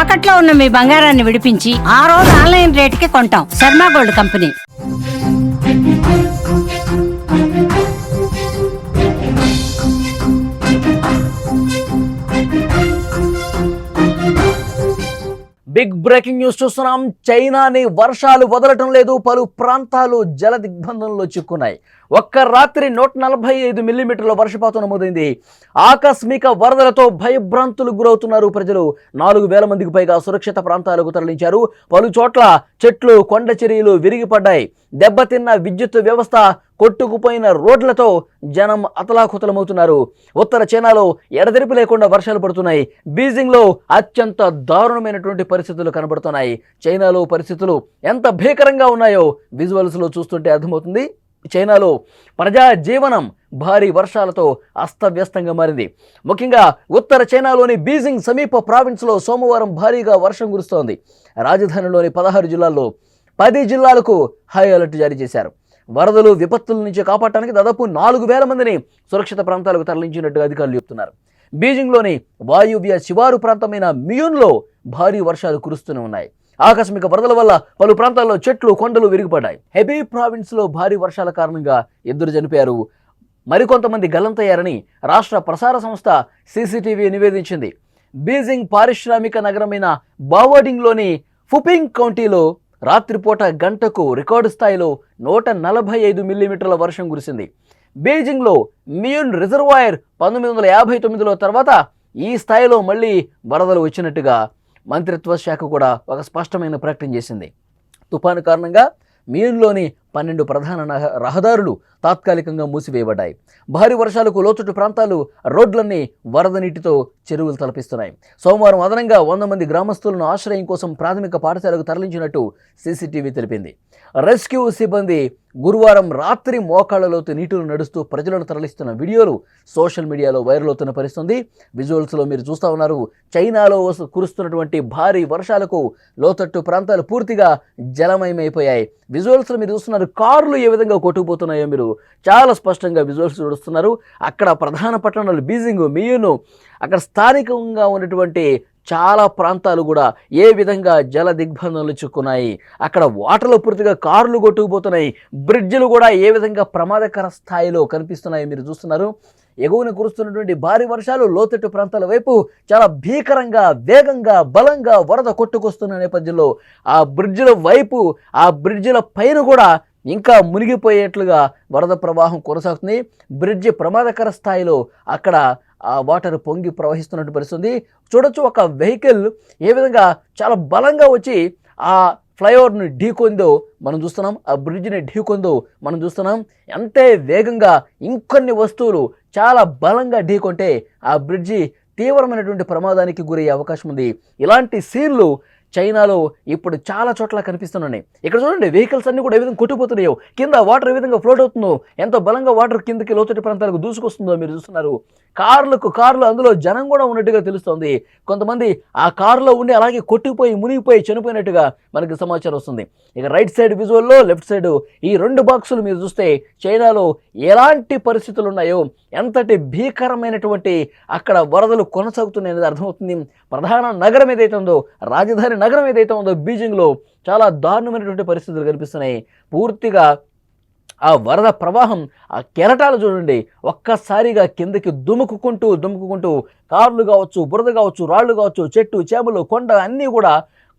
తాకట్లో ఉన్న మీ బంగారాన్ని విడిపించి ఆ రోజు ఆన్లైన్ రేటుకి కొంటాం. Sharma gold company. Big breaking news చూస్తున్నాం. చైనాని వర్షాలు వదలటం లేదు. పలు ప్రాంతాలు జల దిగ్బంధంలో చిక్కున్నాయి. ఒక్క రాత్రి 145 మిల్లీమీటర్ల వర్షపాతం నమోదైంది. ఆకస్మిక వరదలతో భయభ్రాంతులకు గురవుతున్నారు ప్రజలు. 4000 మందికి పైగా సురక్షిత ప్రాంతాలకు తరలించారు. పలు చోట్ల చెట్లు, కొండ చర్యలు విరిగిపడ్డాయి. దెబ్బతిన్న విద్యుత్ వ్యవస్థ, కొట్టుకుపోయిన రోడ్లతో జనం అతలాకుతలమవుతున్నారు. ఉత్తర చైనాలో ఎడతెరిపి లేకుండా వర్షాలు పడుతున్నాయి. బీజింగ్లో అత్యంత దారుణమైనటువంటి పరిస్థితులు కనబడుతున్నాయి. చైనాలో పరిస్థితులు ఎంత భీకరంగా ఉన్నాయో విజువల్స్లో చూస్తుంటే అర్థమవుతుంది. చైనాలో ప్రజా జీవనం భారీ వర్షాలతో అస్తవ్యస్తంగా మారింది. ముఖ్యంగా ఉత్తర చైనాలోని బీజింగ్ సమీప ప్రావిన్స్లో సోమవారం భారీగా వర్షం కురుస్తోంది. రాజధానిలోని 16 జిల్లాల్లో 10 జిల్లాలకు హై అలర్ట్ జారీ చేశారు. వరదలు, విపత్తుల నుంచి కాపాడటానికి దాదాపు 4000 మందిని సురక్షిత ప్రాంతాలకు తరలించినట్టుగా అధికారులు చెబుతున్నారు. బీజింగ్లోని వాయువ్య శివారు ప్రాంతమైన మియూన్లో భారీ వర్షాలు కురుస్తూనే ఉన్నాయి. ఆకస్మిక వరదల వల్ల పలు ప్రాంతాల్లో చెట్లు, కొండలు విరిగిపడ్డాయి. హెబీ ప్రావిన్స్లో భారీ వర్షాల కారణంగా 2 చనిపోయారు. మరికొంతమంది గల్లంతయ్యారని రాష్ట్ర ప్రసార సంస్థ CCTV నివేదించింది. బీజింగ్ పారిశ్రామిక నగరమైన బావోడింగ్లోని ఫుపింగ్ కౌంటీలో రాత్రిపూట గంటకు రికార్డు స్థాయిలో 145 మిల్లీమీటర్ల వర్షం కురిసింది. బీజింగ్లో మియూన్ రిజర్వాయర్ 1959లో తర్వాత ఈ స్థాయిలో మళ్ళీ వరదలు వచ్చినట్టుగా మంత్రిత్వ శాఖ కూడా ఒక స్పష్టమైన ప్రకటన చేసింది. తుఫాను కారణంగా మియూన్లోని 12 ప్రధాన రహదారులు తాత్కాలికంగా మూసివేయబడ్డాయి. భారీ వర్షాలకు లోతట్టు ప్రాంతాలు, రోడ్లన్నీ వరద నీటితో చెరువులు తలపిస్తున్నాయి. సోమవారం అదనంగా 100 మంది గ్రామస్తులను ఆశ్రయం కోసం ప్రాథమిక పాఠశాలకు తరలించినట్టు CCTV తెలిపింది. రెస్క్యూ సిబ్బంది గురువారం రాత్రి మోకాళ్లలోతు నీటిలో నడుస్తూ ప్రజలను తరలిస్తున్న వీడియోలు సోషల్ మీడియాలో వైరల్ అవుతున్న పరిస్థితుంది. విజువల్స్లో మీరు చూస్తూ ఉన్నారు. చైనాలో కురుస్తున్నటువంటి భారీ వర్షాలకు లోతట్టు ప్రాంతాలు పూర్తిగా జలమయమైపోయాయి. విజువల్స్లో మీరు చూస్తున్నారు. కార్లు ఏ విధంగా కొట్టుకుపోతున్నాయో మీరు చాలా స్పష్టంగా విజువల్స్ చూస్తున్నారు. అక్కడ ప్రధాన పట్టణాలు బీజింగ్, మియూను, అక్కడ స్థానికంగా ఉన్నటువంటి చాలా ప్రాంతాలు కూడా ఏ విధంగా జల దిగ్బంధంలో చిక్కున్నాయి. అక్కడ వాటర్లో పూర్తిగా కార్లు కొట్టుకుపోతున్నాయి. బ్రిడ్జిలు కూడా ఏ విధంగా ప్రమాదకర స్థాయిలో కనిపిస్తున్నాయి మీరు చూస్తున్నారు. ఎగువన కురుస్తున్నటువంటి భారీ వర్షాలు లోతట్టు ప్రాంతాల వైపు చాలా భీకరంగా, వేగంగా, బలంగా వరద కొట్టుకొస్తున్న నేపథ్యంలో ఆ బ్రిడ్జిల వైపు, ఆ బ్రిడ్జిల పైన కూడా ఇంకా మునిగిపోయేట్లుగా వరద ప్రవాహం కొనసాగుతుంది. బ్రిడ్జి ప్రమాదకర స్థాయిలో అక్కడ ఆ వాటర్ పొంగి ప్రవహిస్తున్నట్టు పరిస్థితుంది. చూడొచ్చు, ఒక వెహికల్ ఏ విధంగా చాలా బలంగా వచ్చి ఆ ఫ్లైఓవర్ని ఢీకొందో మనం చూస్తున్నాం. ఆ బ్రిడ్జిని ఢీకొందో మనం చూస్తున్నాం. అంతే వేగంగా ఇంకొన్ని వస్తువులు చాలా బలంగా ఢీకొంటే ఆ బ్రిడ్జి తీవ్రమైనటువంటి ప్రమాదానికి గురయ్యే అవకాశం ఉంది. ఇలాంటి సీన్లు చైనాలో ఇప్పుడు చాలా చోట్ల కనిపిస్తున్నాయి. ఇక్కడ చూడండి, వెహికల్స్ అన్ని కూడా ఏ విధంగా కొట్టుకుపోతున్నాయో, కింద వాటర్ ఏ విధంగా ఫ్లోట్ అవుతుందో, ఎంత బలంగా వాటర్ కిందకి లోతట్టు ప్రాంతాలకు దూసుకొస్తుందో మీరు చూస్తున్నారు. కార్లు అందులో జనం కూడా ఉన్నట్టుగా తెలుస్తోంది. కొంతమంది ఆ కారులో ఉండి అలాగే కొట్టుకుపోయి, మునిగిపోయి చనిపోయినట్టుగా మనకి సమాచారం వస్తుంది. ఇక రైట్ సైడ్ విజువల్లో, లెఫ్ట్ సైడ్ ఈ 2 బాక్సులు మీరు చూస్తే చైనాలో ఎలాంటి పరిస్థితులు ఉన్నాయో, ఎంతటి భీకరమైనటువంటి అక్కడ వరదలు కొనసాగుతున్నాయి అనేది అర్థమవుతుంది. ప్రధాన నగరం ఏదైతే ఉందో, రాజధాని నగరం ఏదైతే ఉందో బీజింగ్లో చాలా దారుణమైనటువంటి పరిస్థితులు కనిపిస్తున్నాయి. పూర్తిగా ఆ వరద ప్రవాహం, ఆ కెరటాలు చూడండి, ఒక్కసారిగా కిందకి దుముకుకుంటూ కార్లు కావచ్చు, బురద కావచ్చు, రాళ్ళు కావచ్చు, చెట్టు, చేమలు, కొండ అన్నీ కూడా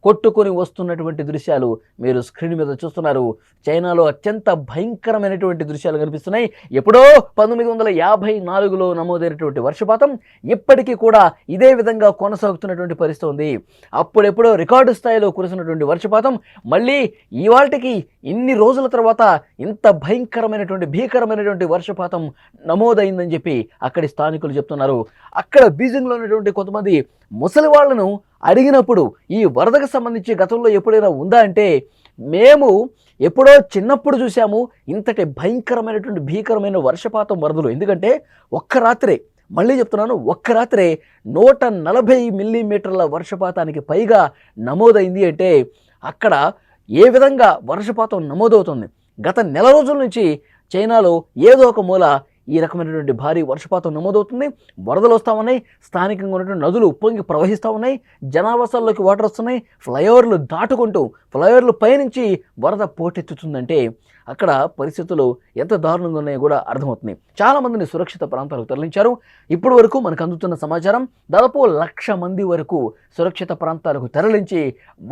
కొట్టుకొని వస్తున్నటువంటి దృశ్యాలు మీరు స్క్రీన్ మీద చూస్తున్నారు. చైనాలో అత్యంత భయంకరమైనటువంటి దృశ్యాలు కనిపిస్తున్నాయి. ఎప్పుడో 1954లో నమోదైనటువంటి వర్షపాతం ఇప్పటికీ కూడా ఇదే విధంగా కొనసాగుతున్నటువంటి పరిస్థితి ఉంది. అప్పుడెప్పుడో రికార్డు స్థాయిలో కురిసినటువంటి వర్షపాతం మళ్ళీ ఇవాళకి ఇన్ని రోజుల తర్వాత ఇంత భీకరమైనటువంటి వర్షపాతం నమోదైందని చెప్పి అక్కడి స్థానికులు చెప్తున్నారు. అక్కడ బీజింగ్లో ఉన్నటువంటి కొంతమంది ముసలి వాళ్లను అడిగినప్పుడు ఈ వరదకు సంబంధించి గతంలో ఎప్పుడైనా ఉందా అంటే, మేము ఎప్పుడో చిన్నప్పుడు చూసాము ఇంతటి భీకరమైన వర్షపాతం, వరదలు. ఎందుకంటే ఒక్క రాత్రే, మళ్ళీ చెప్తున్నాను, ఒక్క రాత్రే 140 మిల్లీమీటర్ల వర్షపాతానికి పైగా నమోదైంది అంటే అక్కడ ఏ విధంగా వర్షపాతం నమోదవుతుంది. గత నెల రోజుల నుంచి చైనాలో ఏదో ఒక మూల ఈ రకమైనటువంటి భారీ వర్షపాతం నమోదవుతుంది. వరదలు వస్తూ ఉన్నాయి, స్థానికంగా ఉన్నటువంటి నదులు ఉప్పొంగి ప్రవహిస్తూ ఉన్నాయి, జనావాసాల్లోకి వాటర్ వస్తున్నాయి, ఫ్లైఓవర్లు దాటుకుంటూ ఫ్లైఓవర్లు పైనుంచి వరద పోటెత్తుతుందంటే అక్కడ పరిస్థితులు ఎంత దారుణంగా ఉన్నాయో కూడా అర్థమవుతుంది. చాలామందిని సురక్షిత ప్రాంతాలకు తరలించారు. ఇప్పటి వరకు మనకు అందుతున్న సమాచారం దాదాపు 1,00,000 మంది వరకు సురక్షిత ప్రాంతాలకు తరలించి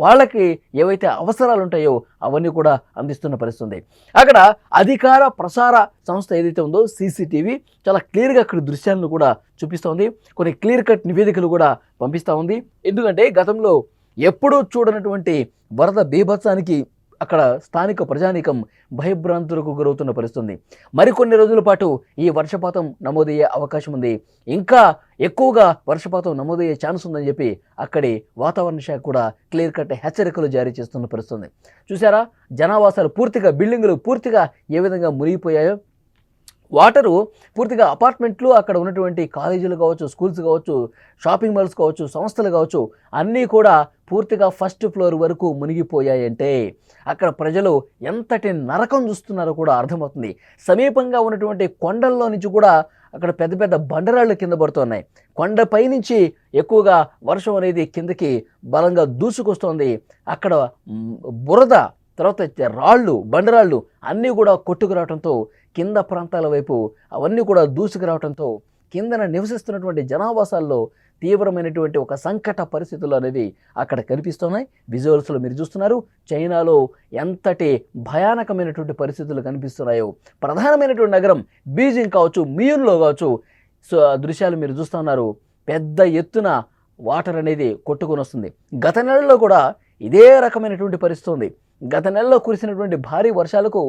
వాళ్ళకి ఏవైతే అవసరాలు ఉంటాయో అవన్నీ కూడా అందిస్తున్న పరిస్థితుంది. అక్కడ అధికార ప్రసార సంస్థ ఏదైతే ఉందో CCTV చాలా క్లియర్గా అక్కడ దృశ్యాలను కూడా చూపిస్తోంది. కొన్ని క్లియర్ కట్ నివేదికలు కూడా పంపిస్తూ ఉంది. ఎందుకంటే గతంలో ఎప్పుడూ చూడనటువంటి వరద బీభత్సానికి అక్కడ స్థానిక ప్రజానీకం భయభ్రాంతులకు గురవుతున్న పరిస్థితుంది. మరికొన్ని రోజుల పాటు ఈ వర్షపాతం నమోదయ్యే అవకాశం ఉంది. ఇంకా ఎక్కువగా వర్షపాతం నమోదయ్యే ఛాన్స్ ఉందని చెప్పి అక్కడి వాతావరణ శాఖ కూడా క్లియర్ కట్ హెచ్చరికలు జారీ చేస్తున్న పరిస్థితుంది. చూసారా, జనావాసాలు పూర్తిగా, బిల్డింగులు పూర్తిగా ఏ విధంగా మునిగిపోయాయో. వాటరు పూర్తిగా అపార్ట్మెంట్లు, అక్కడ ఉన్నటువంటి కాలేజీలు కావచ్చు, స్కూల్స్ కావచ్చు, షాపింగ్ మాల్స్ కావచ్చు, సంస్థలు కావచ్చు, అన్నీ కూడా పూర్తిగా ఫస్ట్ ఫ్లోర్ వరకు మునిగిపోయాయంటే అక్కడ ప్రజలు ఎంతటి నరకం చూస్తున్నారో కూడా అర్థమవుతుంది. సమీపంగా ఉన్నటువంటి కొండల్లో నుంచి కూడా అక్కడ పెద్ద పెద్ద బండరాళ్ళు కింద పడుతున్నాయి. కొండపై నుంచి ఎక్కువగా వర్షం అనేది కిందకి బలంగా దూసుకొస్తోంది. అక్కడ బురద, తర్వాత రాళ్ళు, బండరాళ్ళు అన్నీ కూడా కొట్టుకురావడంతో కింద ప్రాంతాల వైపు అవన్నీ కూడా దూసుకురావడంతో కిందన నివసిస్తున్నటువంటి జనావాసాల్లో తీవ్రమైనటువంటి ఒక సంకట పరిస్థితులు అనేవి అక్కడ కనిపిస్తున్నాయి. విజువల్స్లో మీరు చూస్తున్నారు. చైనాలో ఎంతటి భయానకమైనటువంటి పరిస్థితులు కనిపిస్తున్నాయో. ప్రధానమైనటువంటి నగరం బీజింగ్ కావచ్చు, మియూన్లో కావచ్చు, సో ఆ దృశ్యాలు మీరు చూస్తున్నారు. పెద్ద ఎత్తున వాటర్ అనేది కొట్టుకొని వస్తుంది. గత నెలలో కూడా ఇదే రకమైనటువంటి పరిస్థితి ఉంది. గత నెలలో కురిసినటువంటి భారీ వర్షాలకు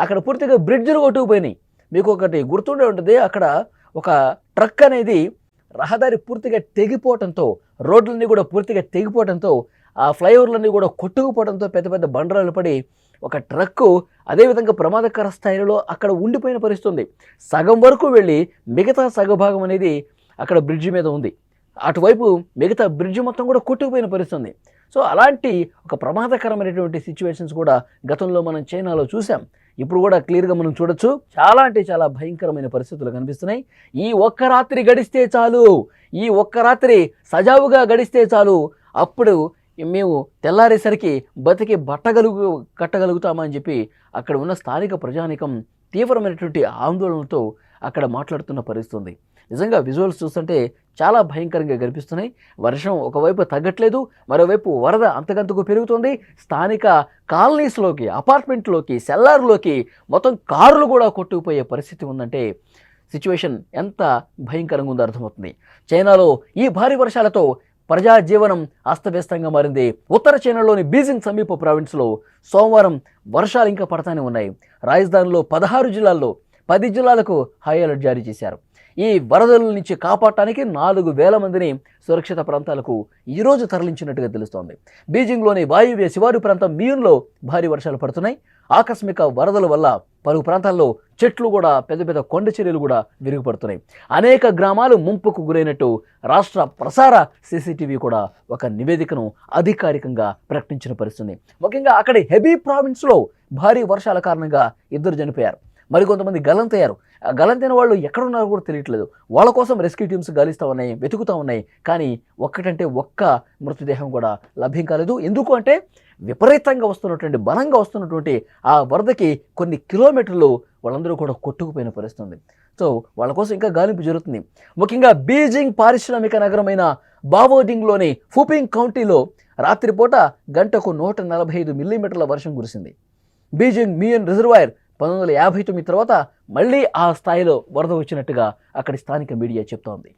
అక్కడ పూర్తిగా బ్రిడ్జ్లు కొట్టుకుపోయినాయి. మీకు ఒకటి గుర్తుండే ఉంటుంది, అక్కడ ఒక ట్రక్ అనేది రహదారి పూర్తిగా తెగిపోవడంతో, రోడ్లన్నీ కూడా పూర్తిగా తెగిపోవడంతో, ఆ ఫ్లైఓవర్లన్నీ కూడా కొట్టుకుపోవడంతో పెద్ద పెద్ద బండరాలు పడి ఒక ట్రక్కు అదేవిధంగా ప్రమాదకర స్థాయిలో అక్కడ ఉండిపోయిన పరిస్థితి ఉంది. సగం వరకు వెళ్ళి మిగతా సగభాగం అనేది అక్కడ బ్రిడ్జి మీద ఉంది. అటువైపు మిగతా బ్రిడ్జి మొత్తం కూడా కొట్టుకుపోయిన పరిస్థితి ఉంది. సో అలాంటి ఒక ప్రమాదకరమైనటువంటి సిచ్యువేషన్స్ కూడా గతంలో మనం చైనాలో చూసాం. ఇప్పుడు కూడా క్లియర్గా మనం చూడొచ్చు. చాలా అంటే చాలా భయంకరమైన పరిస్థితులు కనిపిస్తున్నాయి. ఈ ఒక్క రాత్రి గడిస్తే చాలు, ఈ ఒక్క రాత్రి సజావుగా గడిస్తే చాలు, అప్పుడు మేము తెల్లారేసరికి బతికి కట్టగలుగుతామని చెప్పి అక్కడ ఉన్న స్థానిక ప్రజానీకం తీవ్రమైనటువంటి ఆందోళనలతో అక్కడ మాట్లాడుతున్న పరిస్థితి ఉంది. నిజంగా విజువల్స్ చూస్తుంటే చాలా భయంకరంగా కనిపిస్తున్నాయి. వర్షం ఒకవైపు తగ్గట్లేదు, మరోవైపు వరద అంతకంతకు పెరుగుతుంది. స్థానిక కాలనీస్లోకి, అపార్ట్మెంట్లోకి, సెల్లార్లోకి మొత్తం కార్లు కూడా కొట్టుకుపోయే పరిస్థితి ఉందంటే సిచ్యువేషన్ ఎంత భయంకరంగా ఉందో అర్థమవుతుంది. చైనాలో ఈ భారీ వర్షాలతో ప్రజా జీవనం అస్తవ్యస్తంగా మారింది. ఉత్తర చైనాలోని బీజింగ్ సమీప ప్రావిన్స్లో సోమవారం వర్షాలు ఇంకా పడతానే ఉన్నాయి. రాజధానిలో 16 జిల్లాల్లో 10 జిల్లాలకు హై అలర్ట్ జారీ చేశారు. ఈ వరదల నుంచి కాపాడటానికి 4,000 మందిని సురక్షిత ప్రాంతాలకు ఈరోజు తరలించినట్టుగా తెలుస్తోంది. బీజింగ్లోని వాయువ్య శివారు ప్రాంతం మియూన్లో భారీ వర్షాలు పడుతున్నాయి. ఆకస్మిక వరదల వల్ల పలు ప్రాంతాల్లో చెట్లు కూడా, పెద్ద పెద్ద కొండ చర్యలు కూడా విరుగుపడుతున్నాయి. అనేక గ్రామాలు ముంపుకు గురైనట్టు రాష్ట్ర ప్రసార CCTV కూడా ఒక నివేదికను అధికారికంగా ప్రకటించిన పరిస్థితి. ముఖ్యంగా అక్కడి హెబీ ప్రావిన్స్లో భారీ వర్షాల కారణంగా 2 చనిపోయారు. మరికొంతమంది గల్లంతయ్యారు. ఆ గల్లంతైన వాళ్ళు ఎక్కడున్నారో కూడా తెలియట్లేదు. వాళ్ళ కోసం రెస్క్యూ టీమ్స్ గాలిస్తూ ఉన్నాయి, వెతుకుతూ ఉన్నాయి. కానీ ఒక్కటంటే ఒక్క మృతదేహం కూడా లభ్యం కాలేదు. ఎందుకు అంటే విపరీతంగా వస్తున్నటువంటి, బలంగా వస్తున్నటువంటి ఆ వరదకి కొన్ని కిలోమీటర్లు వాళ్ళందరూ కూడా కొట్టుకుపోయిన పరిస్థితి. సో వాళ్ళ కోసం ఇంకా గాలింపు జరుగుతుంది. ముఖ్యంగా బీజింగ్ పారిశ్రామిక నగరమైన బావోడింగ్లోని ఫుపింగ్ కౌంటీలో రాత్రిపూట గంటకు 145 మిల్లీమీటర్ల వర్షం కురిసింది. బీజింగ్ మియూన్ రిజర్వాయర్ 1959 తర్వాత మళ్ళీ ఆ స్థాయిలో వరద వచ్చినట్టుగా అక్కడి స్థానిక మీడియా చెప్తోంది.